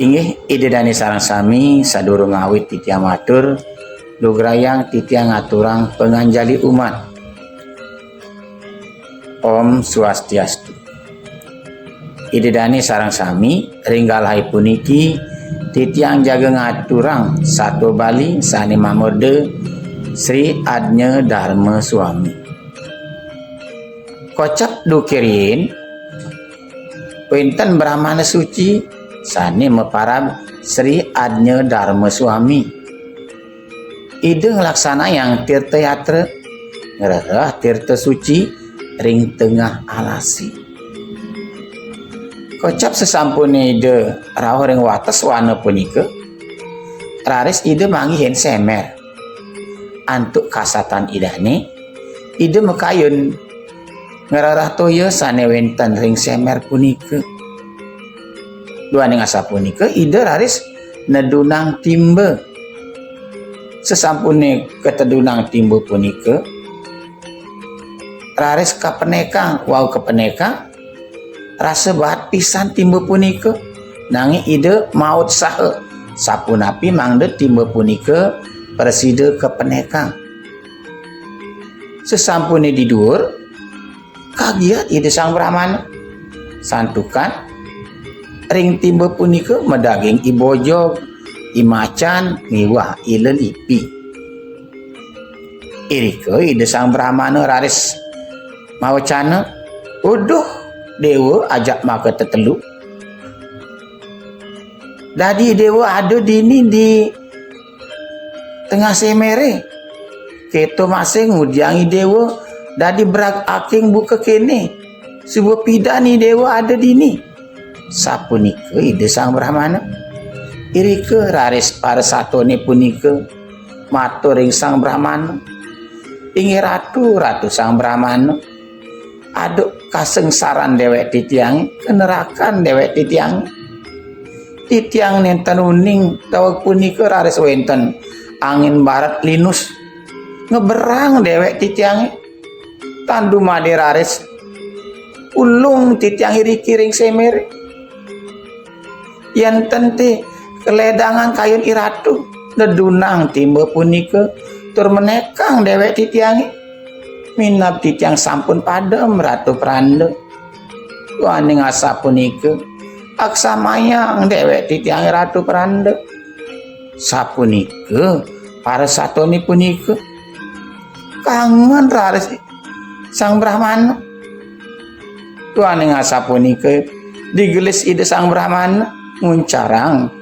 Inggih idedani sareng sami sadurung ngawit titiang matur lugrayang titiang ngaturang penganjali umat. Om Swastiastu. Idedani sareng sami ringgalai puniki titiang jaga ngaturang satu Bali sani mamorde Sri Adnya Dharma Swami. Kocap dukirin wenten Brahmana suci sani meparab Sri Adnya Dharma Swami. Ide ngelaksana yang tirta yatra ngerah tirta suci ring tengah alasi. Kocap sesampune ide rawuh ring wates wana punika raris ide manggihin semer antuk kasatan idane ide mekayun ngerarah toya sane wenten ring semer punika. Duaning asa punika ide raris nedunang timbe. Sesampune ketedunang timbe punika raris kapenekang wau kepenekang rasa bahat pisan timbe punika nanging ide maut sahe sapunapi mangde timbe punika preside kepenekang. Sesampune di dhuwur kagiat ide sang Brahmana santukan ring timbe punika medaging ibojog imacan miwah ilelipi. Irike ide sang Brahmana raris mawacana uduh dewa ajak maka tetelu. Dadi dewa ada dini di tengah semere keto masing ngudiangi dewa dadi berak aking buka kene sebuah pidani dewa ada dini. Sapunika ide sang Brahmana irike raris para satone punika matur ing sang Brahmana, inggih ratu sang Brahmana aduk kasengsaran dewek titiang kenerakan dewek titiang nenten uning daweg punika raris wenten angin barat linus ngeberang dewek titiang tandu made raris ulung titiang iriki ring semere yen tente keledangan kayun iratu nedunang timbe punika tur menekang dewek titiangi minab titiang sampun padem ratu pranda. Waning asa punika aksamayang dewek titiangi ratu pranda. Sapunika para satone punika kangen raris sang Brahmana. Waning asa punika digelis ide sang Brahmana nguncarang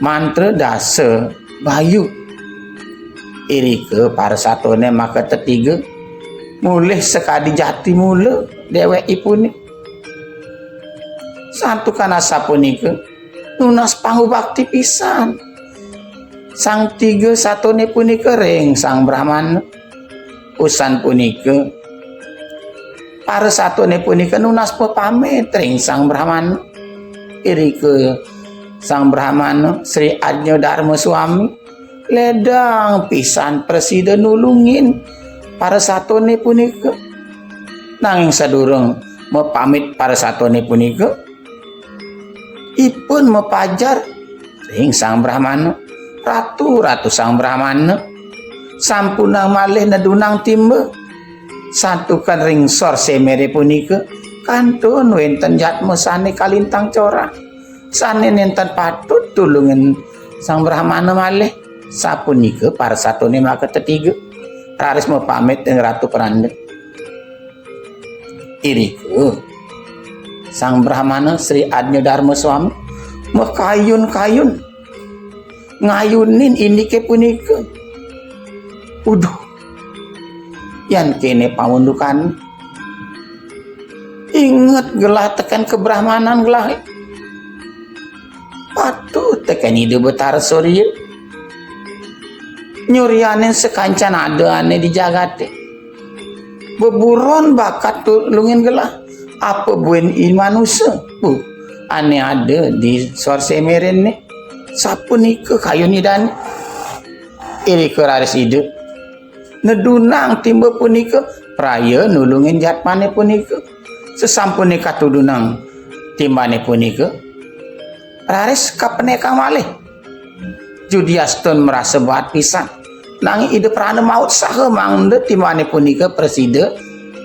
mantra dasa bayu. Irike para satone maka tetiga mulih sekadi jati mula dewek ipuni santukan asa punika nunas pangu bakti pisan sang tiga satone punika ring sang Brahmana. Usan punika para satone punika nunas pepamit ring sang Brahmana. Irike sang Brahmana Sri Adnya Dharma Swami ledang pisan presiden nulungin para satone punika nanging sadurung mepamit para satone punika ipun mepajar ring sang Brahmana ratu sang Brahmana sampunang malih nedunang timbe santukan ring sor semere punika kantun wenten jatma sane kalintang corah sane nenten patut tulungen sang Brahmana malih. Sapunika para satone maka tetiga raris mepamit ing ratu pranda. Irike sang Brahmana Sri Adnya Dharma Swami mekayun-kayun ngayunin indike punika. Uduh yan kene pamundukan inget gelah tekan kebrahmanan gelah patut tekan ide betara surya nyurianin sekancan ada ane di jagate beburon bakat tulungin gelah apa buen manusia ane ada di suar semeren nih sapunika kayun idan irike raris ide nedunang timbe punika praya nulungin jatmane punika sesampune katudunang timbane punika raris kapeneka malih. Judiaston merasa buat pisan. Nanging ide prana maut saha mangde timane punika preside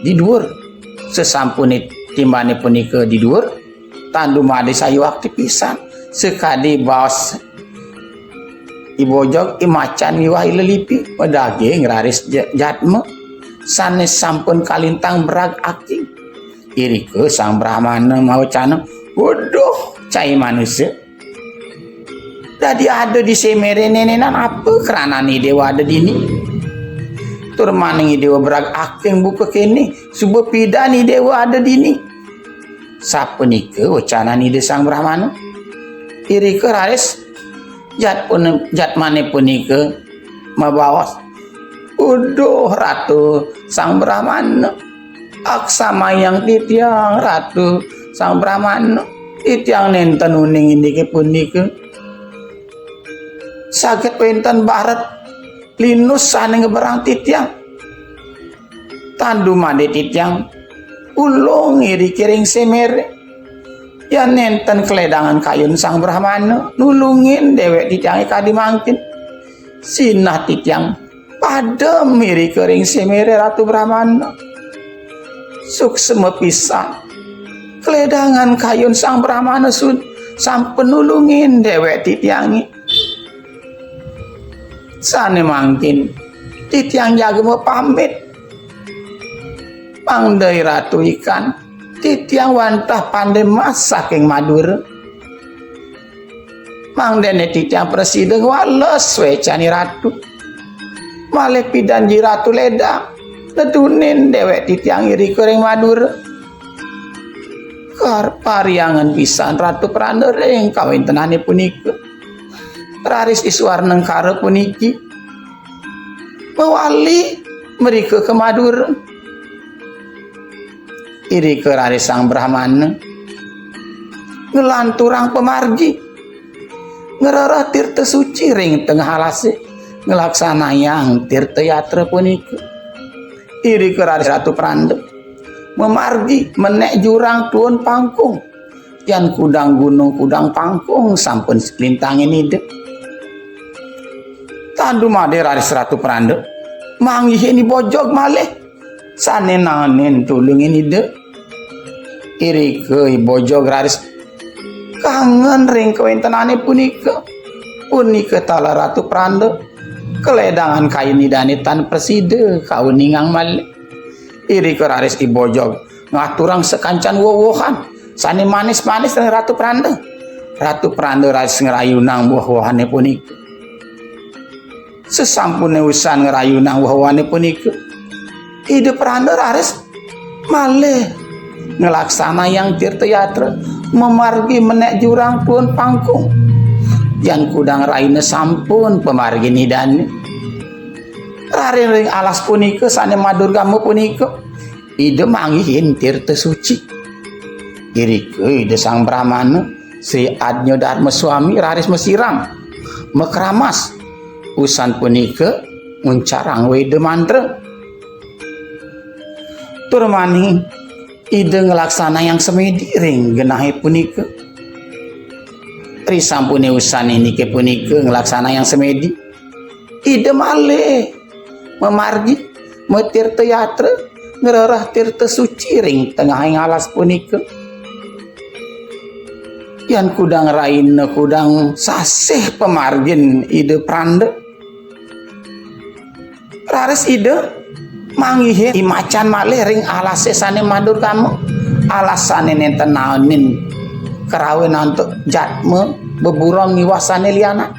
di dhuwur. Sesampune timane punika di dhuwur, tandu made sayu aktif pisan. Sekadi baos ibojog imacan wiwah ilelipi pedaging raris jatme sanes sampun kalintang berag aking. Irike sang Brahmana mau caneng, waduh cai manusia. Tadi ada di semere nenenan apa kerana ni dewa ada dini. Tur maning dewa berag aking buka kene subuh pidani dewa ada dini. Sapa nika wacana ni de sang Brahmana. Irike raris jat mane punika mabawas. Uduh ratu sang Brahmana, aksama yang titiang ratu sang Brahmana, titiang nenten uning indike punika. Sakit wenten barat linus sane ngeberang titiang. Tandu made titiang ulung iri kiring semere. Ya nenten keledangan kayun sang Brahmana nulungin dewek titiang kadi mangkin. Sinah titiang padem iri kering semere ratu Brahmana. Suksema pisan. Keledangan kayun sang Brahmana sampun nulungin dewek titiangi. Sane mangkin titiang jaga mau pamit. Pangdai ratu ikan titiang wantah pandai masak yang Madura. Mangdene titiang presiden wales wecani ratu. Malih pidanji ratu leda ledunin dewek titiang iri kering Madura. Kar pariangan pisan ratu prana ring kawin tenane punika. Raris iswarneng kare puniki mewali mereka ke Madura. Iri ke raris sang Brahmana ngelanturang pemargi ngerara tirta suci ring tengah halase ngelaksana yang tirta yatra punika. Iri ke raris ratu prandep memargi menek jurang tuun pangkung yan kudang gunung kudang pangkung sampun lintangin ide. Tandu made raris ratu prandep manggih ini bojog malih sane nanen tulungin ide. Iri ke bojog raris kangen ring kewentenane punika. Punika tala ratu prandep keledangan kain idane tan preside kauningang malih. Iri ke raris ibojog ngaturang sekancan wowohan sane manis-manis dengan ratu prandep. Ratu prandep raris ngerayunang wowohane punika. Sesampune usan ngerayunang wowohane punika, ide prandep raris malih ngelaksana yang tirta yatra memargi menek jurang tuun pangkung yang kudang raine sampun pemargi nidane. Raring ring alas punika sane madurgamu punika ide manggihin tirta suci. Irike ide sang Brahmana Sri Adnya Dharma Swami raris mesiram mekeramas usan punika nguncarang wede mantra. Turmani ide ngelaksana yang semedi ring genahe punika. Risampune usan ini ke punika ngelaksana yang semedi. Ide malih memargi metirta yatra ngerarah tirta suci ring tengah alas punika. Yan kudang raine kudang sasih pemargin ide prandep. Raris ide manggihe imacan malih ring alase sane madur kamu. Alasane nenten naonin kerawen untuk jatme beburong niwasane liana.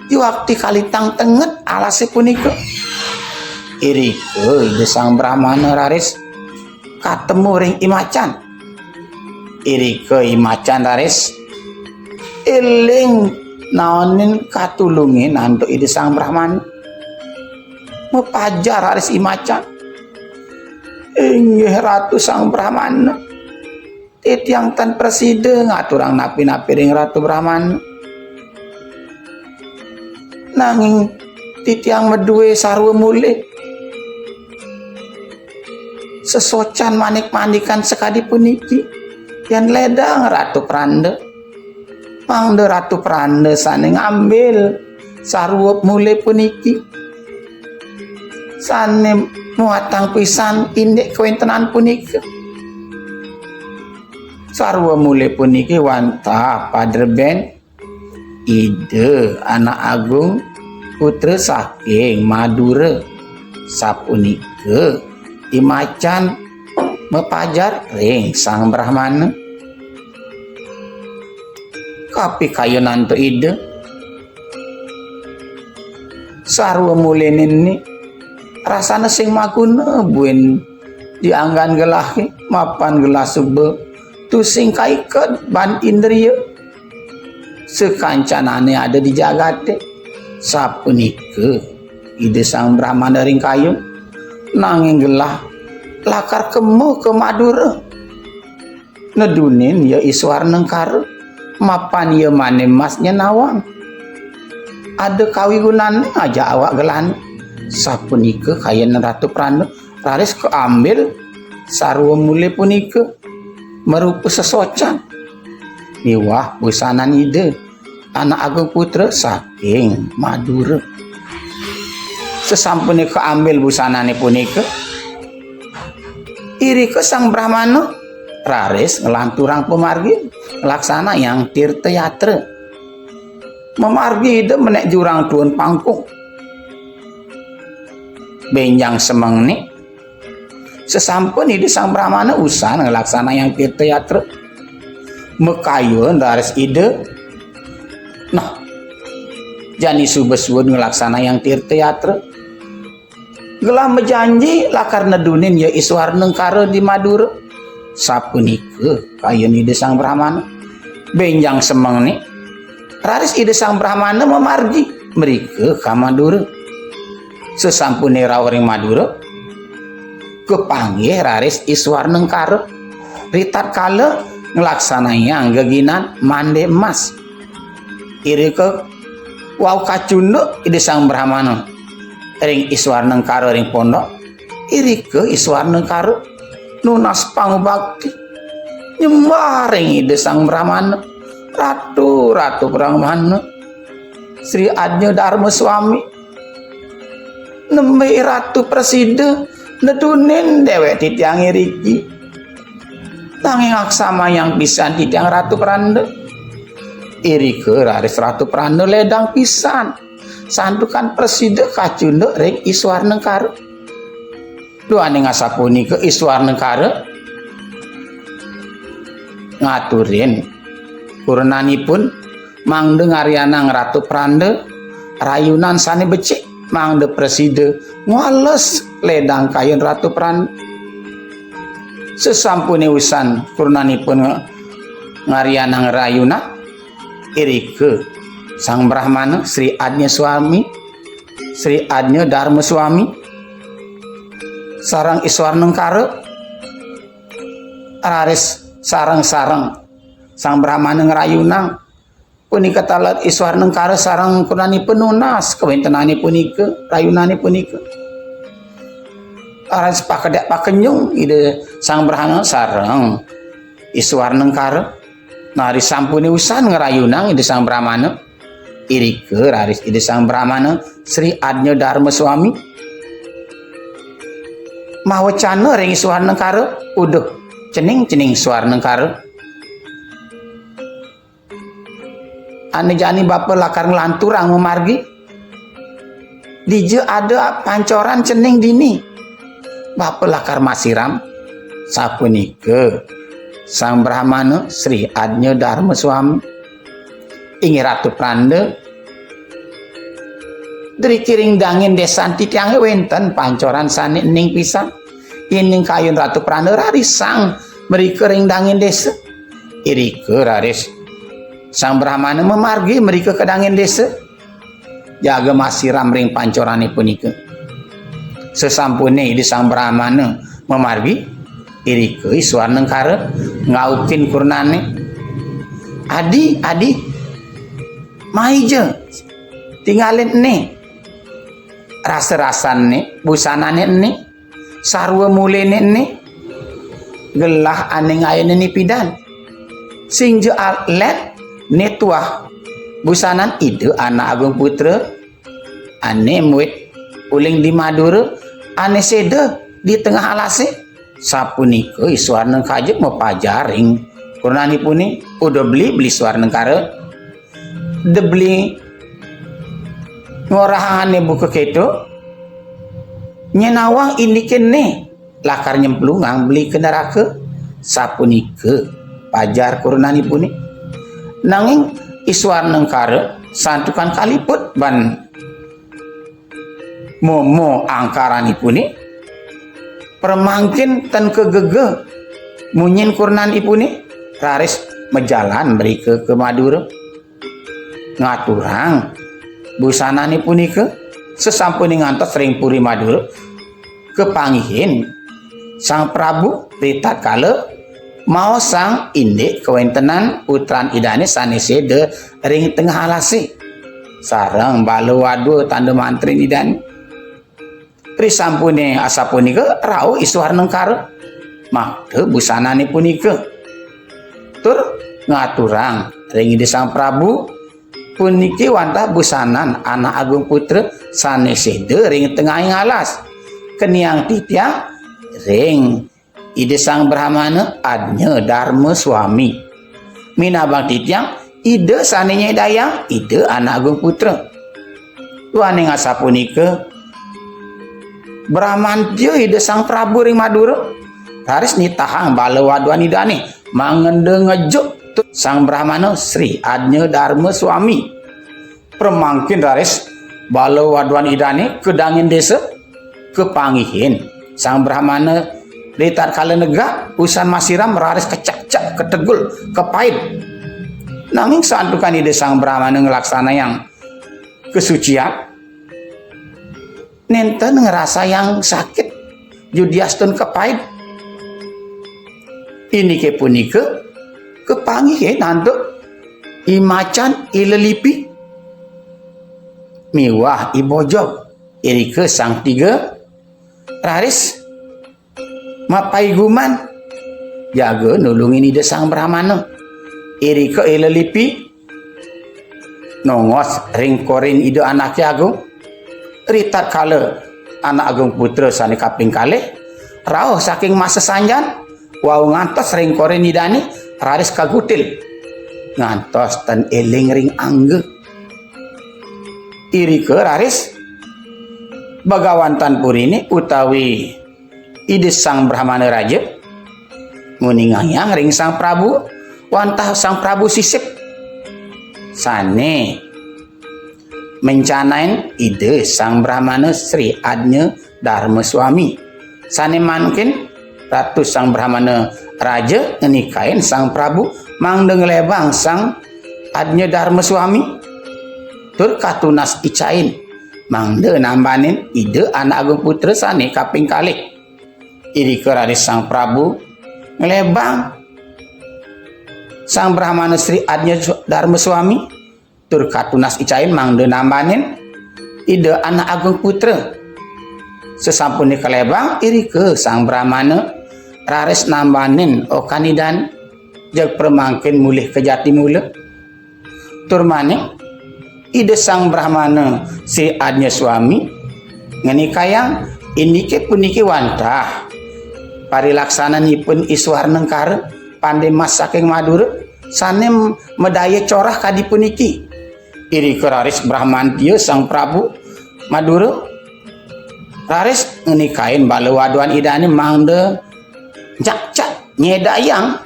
Di waktu kalitang tenget alase punika. Irike ide sang Brahmana raris katemu ring imacan. Irike imacan raris eling naonin katulungin antuk ide sang Brahmana. Mepajar raris imacan. Inggih ratu sang Brahmana. Titiang tan preside ngaturang napi-napi ring ratu Brahmana. Nanging titiang medue sarwa mulih. Sesocan manik-manikan sekadi puniki. Yang ledang ratu prandep. Mangda Ratu Prana sane ngambil sarwa mulai puniki sane muatang pisan indek kawontenan punika. Sarwa mulai puniki wanta padreben ide anak agung putra saking Madura sapunika imacan mepajar ring Sang Brahmana. Kapi kayunan tu ide sarwa mulai nini rasana sing makuna buen dianggan gelah mapan gelah sube tu sing kaiket ban indriya sekancanane ada di jagate sapunika ide Sang Brahmana ring kayu nanging gelah lakar kemo ke Madura nedunin ya Iswar Nengkara mapan ya mane masnya nawang ada kawigunan aja awak gelan sapunika kayan Ratu Prana raris keambil sarwa mulai punika merupa sesocan miwah busanan ide anak agung putra saking Madura. Sesampune keambil busanane punika iri ke Sang Brahmana raris ngelanturang pemargi laksana yang tirta yatra memargi ide menek jurang tuan pangkung benjang semengni sesampun ide Sang Brahmana usan ngelaksana yang tirta yatra mekayun raris ide nah jani subeswun ngelaksana yang tirta yatra gelah menjanji lakar nedunin ya Iswar Nengkara di Madura sapunika kayun ide Sang Brahmana benjang semengni raris ide Sang Brahmana memargi mereka ke Madura. Sesampune rawuh ring Madura kepanggih raris Iswar Nengkara ritat kala ngelaksananya geginan mande emas iri ke wau kacunduk ide Sang Brahmana ring Iswar Nengkara ring pondok iri ke Iswar Nengkara nunas pangubakti nyembah ring ide Sang Brahmana Ratu Brahmana Sri Adnya Dharma Swami nembe Ratu Presida nedunin dewek titiang iriki nanging aksama yang pisan titiang Ratu Prana iri ke raris Ratu Prana ledang pisan sandukan Presida kacunduk ring Iswar Nengkara duane ngasapuni ke Iswar Nengkara ngaturin purnanipun mangde ngarianang Ratu Prana rayunan sane becik mangde Presida ngales ledang kayun Ratu Prana sesampune usan purnanipun ngarianang rayunan irike Sang Brahmana Sri Adnya Swami Sri Adnya Dharma Swami sarang Iswar Nengkara raris sarang-sarang Sang Brahmana ngerayunang punika talat Iswar Nengkara sarang kunani penunas kawentenane punika rayunane punika aran pakedek pakenyung ide Sang Brahmana sareng Iswar Nengkara nari sampune usan ngerayunang ide Sang Brahmana irike raris ide Sang Brahmana Sri Adnya Dharma Swami mawacana ring Iswar Nengkara uduh cening Iswar Nengkara ane jani bapa lakar ngelanturang memargi dije ada pancoran cening dini bapa lakar masiram sapunika Sang Brahmana Sri Adnya Dharma Swami ingi Ratu Prana dari kiring dangin desan titiange wenten pancoran sane ning pisan ining kayun Ratu Prana rarisang merika ring dangin desa irike raris Sang Brahmana memargi mereka ke dangin desa jaga masiram ring pancorane punika sesampune di Sang Brahmana memargi irike Iswar Nengkara ngaukin kurnane adi maija tinggalin nih rasa-rasan nih busanane nih sarwa mulene nih gelah ane ngayene nih pidan sing je atlet netuah busanan ide anak agung putra ane muit uling di Madura ane seda di tengah alase sapunika iswarna kajek mepajaring kurnani puni udah beli swarna kare de beli ngorahane buka keto nyenawang ini kene lakar nyemplungang beli ke neraka sapunika pajar kurnani puni nanging iswarna kare santukan kaliput ban momo angkarani puni permangkin tan kegege munyin kurnan ipuni raris mejalan beri ke Madura ngaturang busanani puni ke sesampuni ngantos ring puri Madura kepangihin sang Prabu ritat kala mau sang indik kewentenan putran idane sanesede ring tengah alase sareng balu wadu tanda mantri idane prisampune asapunika rau iswarna kare makde busanane punika tur ngaturang ring ide sang Prabu puniki wantah busanan anak agung putra saneseda ring tengahing alas keniang titiang ring ide sang Brahmana adnya Dharma Swami minabang titiang ide sanenya dayang ide anak agung putra tuaning asapunika Bramantyo ide sang Prabu ring Madura raris nitahang balawaduan idane mangende ngejuk sang Brahmana Sri Adnya Dharma Swami permangkin raris balawaduan idane kedangin desa kepangihin sang Brahmana litar kala negak usan masiram raris kecak-cak ketegul kepait nanging santukan ide sang Brahmana ngelaksana yang kesucian nenten ngerasa yang sakit judiastun kepait ini ke punika kepangi nanduk imacan ilelipi miwah ibojok iri ke sang tiga raris mapai guman jaga nulungin ide sang Brahmana iri ke ilelipi nongos ring korin ide anaknya agung ritat kala anak agung putra sani kaping kalih rauh saking masa sanjan wau ngantos ring koren idani raris kagutil ngantos tan eling ring angge iri ke raris bagawantan purini utawi ide sang Brahmana raja muningayang ring sang Prabu wantah sang Prabu sisip sane mencanain ide sang Brahmana Sri Adnya Dharma Swami sane mangkin ratu sang Brahmana raja ngenikain sang Prabu mangdeng lebang sang Adnya Dharma Swami tur katunas icain mangde nambanin ide anak agung putra sane kaping kalih iri keraris sang Prabu ngelebang sang Brahmana Sri Adnya Dharma Swami tur katunas icain mangde nambanin ide anak agung putra sesampuni kelebang iri ke sang Brahmana raris nambanin okanidan jag permangkin mulih ke jati mula tur maning ide sang Brahmana si Adnya Swami ngenikayang indike puniki wantah parilaksananipun iswarna kare pandai mas saking Madura sanem medaya corah kadipuniki iri keraris Brahmantyo sang Prabu Madura raris ngenikain balawaduan idane mangde cak-cak nyedayang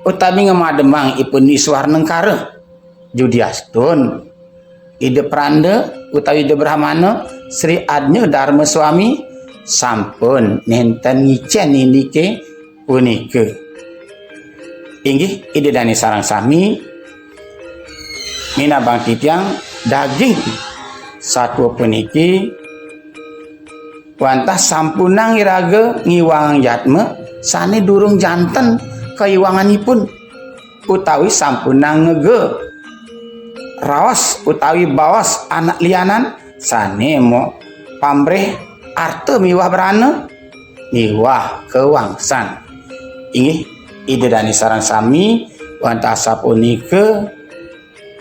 utawi ngemademang ipun iswarna kare judiastun ide pranda utawi ide Brahmana Sri Adnya Dharma Swami sampun nenten ngicen indike punike inggih ide dani sarang sami mina bangkit yang daging satu puniki wantah sampunang iraga ngiwangang jatme sane durung janten keiwanganipun utawi sampunang ngege raos utawi bawas anak lianan sane mo pamreh arte miwah berana miwah kewangsan inggih ide dani sarang sami wanta sapunike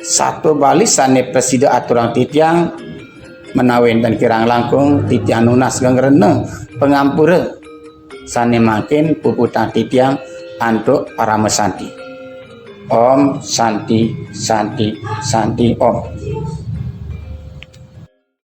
satu bali sane presiden aturang titiang menawen dan kirang langkung titiang nunas gangrene pengampura sane makin puputang titiang antuk para mesanti. Om Santi Santi Santi Om.